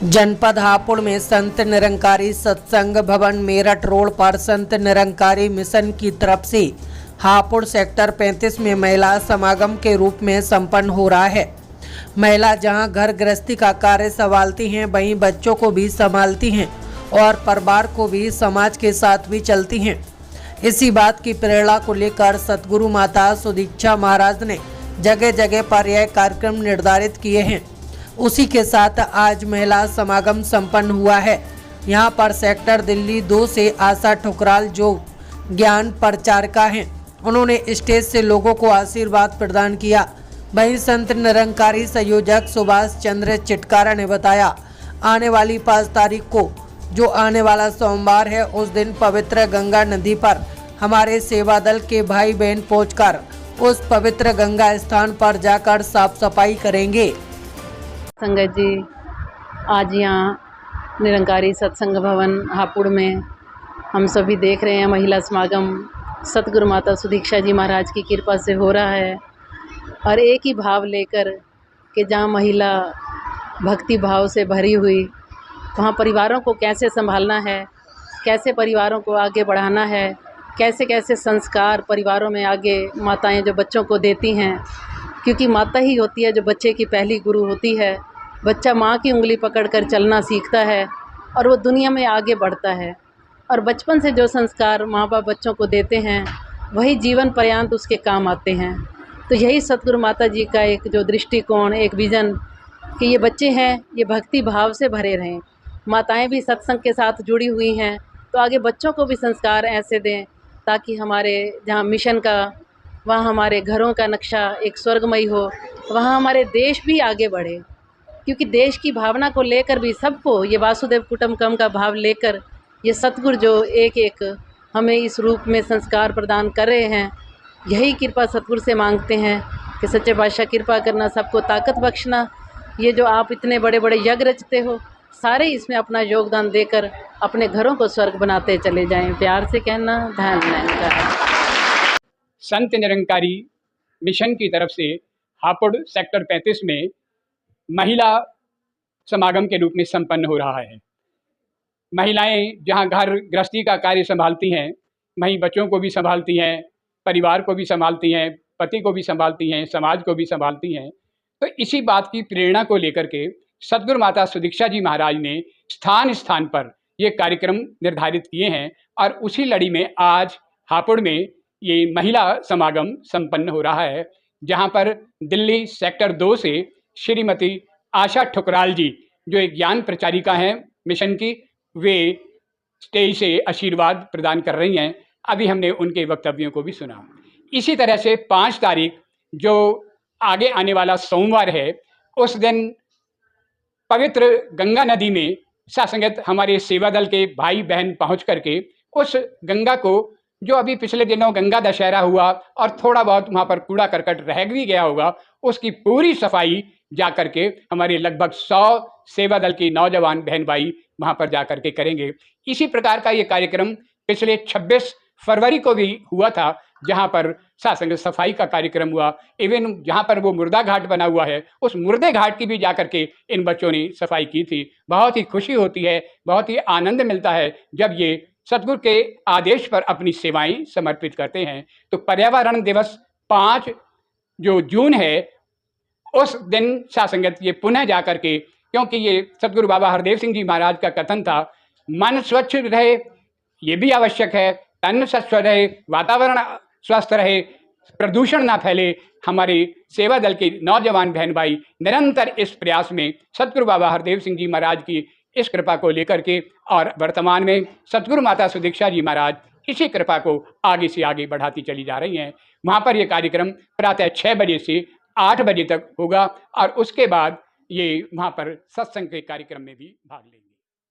जनपद हापुड़ में संत निरंकारी सत्संग भवन मेरठ रोड पर संत निरंकारी मिशन की तरफ से हापुड़ सेक्टर 35 में महिला समागम के रूप में संपन्न हो रहा है। महिला जहां घर गृहस्थी का कार्य संभालती हैं, वहीं बच्चों को भी संभालती हैं और परिवार को भी समाज के साथ भी चलती हैं। इसी बात की प्रेरणा को लेकर सतगुरु माता सुदीक्षा महाराज ने जगह जगह पर यह कार्यक्रम निर्धारित किए हैं। उसी के साथ आज महिला समागम संपन्न हुआ है। यहां पर सेक्टर दिल्ली 2 से आशा ठुकराल जो ज्ञान प्रचारिका हैं, उन्होंने स्टेज से लोगों को आशीर्वाद प्रदान किया। वहीं संत निरंकारी संयोजक सुभाष चंद्र चिटकारा ने बताया, आने वाली 5 तारीख को जो आने वाला सोमवार है, उस दिन पवित्र गंगा नदी पर हमारे सेवा दल के भाई बहन पहुंचकर उस पवित्र गंगा स्थान पर जाकर साफ सफाई करेंगे। संगत जी, आज यहाँ निरंकारी सत्संग भवन हापुड़ में हम सभी देख रहे हैं महिला समागम सतगुरु माता सुदीक्षा जी महाराज की कृपा से हो रहा है। और एक ही भाव लेकर कि जहाँ महिला भक्ति भाव से भरी हुई, वहाँ परिवारों को कैसे संभालना है, कैसे परिवारों को आगे बढ़ाना है, कैसे कैसे संस्कार परिवारों में आगे माताएं जो बच्चों को देती हैं, क्योंकि माता ही होती है जो बच्चे की पहली गुरु होती है। बच्चा माँ की उंगली पकड़कर चलना सीखता है और वो दुनिया में आगे बढ़ता है। और बचपन से जो संस्कार माँ बाप बच्चों को देते हैं, वही जीवन पर्यंत उसके काम आते हैं। तो यही सतगुरु माता जी का एक जो दृष्टिकोण, एक विज़न कि ये बच्चे हैं, ये भक्ति भाव से भरे रहें। माताएं भी सत्संग के साथ जुड़ी हुई हैं, तो आगे बच्चों को भी संस्कार ऐसे दें ताकि हमारे जहाँ मिशन का, वहाँ हमारे घरों का नक्शा एक स्वर्गमयी हो, वहाँ हमारे देश भी आगे बढ़े। क्योंकि देश की भावना को लेकर भी सबको ये वासुदेव कुटुंबकम का भाव लेकर ये सतगुरु जो एक एक हमें इस रूप में संस्कार प्रदान कर रहे हैं, यही कृपा सतगुरु से मांगते हैं कि सच्चे पातशाह कृपा करना, सबको ताकत बख्शना। ये जो आप इतने बड़े बड़े यज्ञ रचते हो, सारे इसमें अपना योगदान देकर अपने घरों को स्वर्ग बनाते चले जाएं। प्यार से कहना, धन्यवाद। संत निरंकारी मिशन की तरफ से हापुड़ सेक्टर 35 में महिला समागम के रूप में संपन्न हो रहा है। महिलाएं जहां घर गृहस्थी का कार्य संभालती हैं, वहीं बच्चों को भी संभालती हैं, परिवार को भी संभालती हैं, पति को भी संभालती हैं, समाज को भी संभालती हैं। तो इसी बात की प्रेरणा को लेकर के सतगुरु माता सुदीक्षा जी महाराज ने स्थान स्थान पर ये कार्यक्रम निर्धारित किए हैं और उसी लड़ी में आज हापुड़ में ये महिला समागम संपन्न हो रहा है, जहां पर दिल्ली सेक्टर 2 से श्रीमती आशा ठुकराल जी जो एक ज्ञान प्रचारिका हैं मिशन की, वे स्टेज से आशीर्वाद प्रदान कर रही हैं। अभी हमने उनके वक्तव्यों को भी सुना। इसी तरह से 5 तारीख जो आगे आने वाला सोमवार है, उस दिन पवित्र गंगा नदी में सासंगत हमारे सेवा दल के भाई बहन पहुंच करके उस गंगा को, जो अभी पिछले दिनों गंगा दशहरा हुआ और थोड़ा बहुत वहाँ पर कूड़ा करकट रह भी गया होगा, उसकी पूरी सफाई जा करके हमारे लगभग 100 सेवा दल की नौजवान बहन भाई वहाँ पर जा करके करेंगे। इसी प्रकार का ये कार्यक्रम पिछले 26 फरवरी को भी हुआ था, जहाँ पर सासंग सफाई का कार्यक्रम हुआ। इवन जहाँ पर वो मुर्दा घाट बना हुआ है, उस मुर्दे घाट की भी जा करके इन बच्चों ने सफाई की थी। बहुत ही खुशी होती है, बहुत ही आनंद मिलता है जब ये सतगुरु के आदेश पर अपनी सेवाएं समर्पित करते हैं। तो पर्यावरण दिवस 5 जो जून है, उस दिन सासंगत ये पुनः जा करके, क्योंकि ये सतगुरु बाबा हरदेव सिंह जी महाराज का कथन था, मन स्वच्छ रहे ये भी आवश्यक है, तन स्वच्छ रहे, वातावरण स्वस्थ रहे, प्रदूषण ना फैले। हमारे सेवा दल के नौजवान बहन भाई निरंतर इस प्रयास में सतगुरु बाबा हरदेव सिंह जी महाराज की इस कृपा को लेकर के, और वर्तमान में सतगुरु माता सुदीक्षा जी महाराज इसी कृपा को आगे से आगे बढ़ाती चली जा रही हैं। वहाँ पर ये कार्यक्रम प्रातः 6 बजे से 8 बजे तक होगा और उसके बाद ये वहाँ पर सत्संग के कार्यक्रम में भी भाग लेंगे।